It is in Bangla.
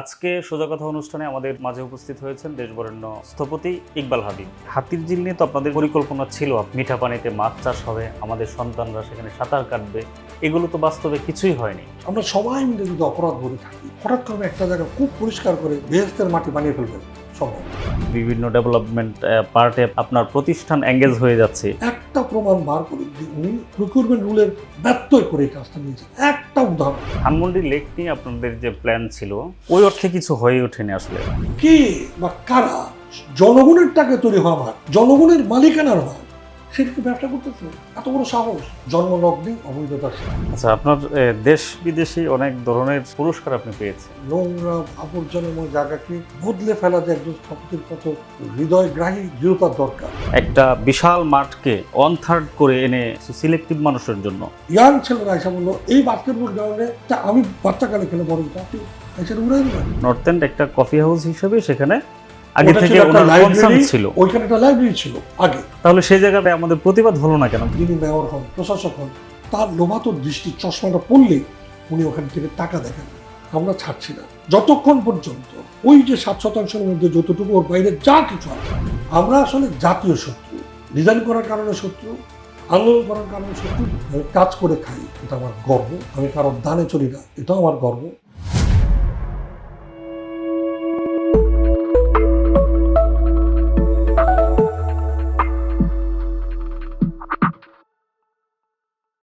আজকে সোজা কথা অনুষ্ঠানে আমাদের মাঝে উপস্থিত হয়েছেন দেশবরেণ্য স্থপতি ইকবাল হাবিব। হাতির ঝিল নিয়ে তো আপনাদের পরিকল্পনা ছিল, মিঠা পানিতে মাছ চাষ হবে, আমাদের সন্তানরা সেখানে সাঁতার কাটবে, এগুলো তো বাস্তবে কিছুই হয়নি। আমরা সবাই মিলে যদি অপরাধ বলে থাকি, হঠাৎ করে একটা জায়গা খুব পরিষ্কার করে বেহেশতের মাটি বানিয়ে ফেলবেন সম্ভব। বিভিন্ন ডেভেলপমেন্ট পার্টে আপনার প্রতিষ্ঠান এঙ্গেজ হয়ে যাচ্ছে। একটা প্রমাণ বার করে যে উনি প্রকিউরমেন্ট রুলের ব্যত্যয় করে এই কাজটা নিয়েছে, একটা উদাহরণ। ধানমন্ডি লেক নিয়ে আপনাদের যে প্ল্যান ছিল, ওই অর্থে কিছু হয়ে ওঠেনি আসলে। কে বা কারা জনগণের টাকা তৈরি হওয়া মাঠ, জনগণের মালিকানার মাঠ, সেটাকে ব্যবসা করতেছে? এত বড় সাহস! জন্মলগ্নে অবৈধতা। আচ্ছা, আপনার দেশ বিদেশি অনেক ধরনের পুরস্কার আপনি পেয়েছেন। নোংরা আবর্জনাময় জায়গাকে বদলে ফেলা যে একজন স্থপতির কত হৃদয়গ্রাহী দৃঢ়তার দরকার। একটা বিশাল মাঠকে 1/3 করে এনে সিলেক্টিভ মানুষের জন্য। ইয়াং ছেলেরা এসে বললো, এই বাস্কেটবল গ্রাউন্ডে আমি বাচ্চাকালে খেলে বড় হতো, আপনি এসে উড়াই দিলেন। নর্থ এন্ড একটা কফি হাউস হিসেবে সেখানে আগে ওটা থেকে ছিল একটা ওনার লাইব্রেরি, কনসার্ন ছিল। ওইখানে একটা লাইব্রেরি ছিল আগে। তাহলে সেই জায়গাটায় আমাদের প্রতিবাদ হলো না কেন? যিনি মেয়র হন, প্রশাসক হন, তার লোভাতর দৃষ্টি চশমাটা পড়লে উনি ওখান থেকে টাকা দেখেন। আমরা ছাড়ছি না যতক্ষণ পর্যন্ত ওই যে 7% মধ্যে যতটুকু ওর বাইরে যা কিছু আছে। আমরা আসলে জাতীয় শত্রু, ডিজাইন করার কারণে শত্রু, আন্দোলন করার কারণে শত্রু। আমি কাজ করে খাই, এটা আমার গর্ব। আমি কারোর দানে চলি না, এটাও আমার গর্ব।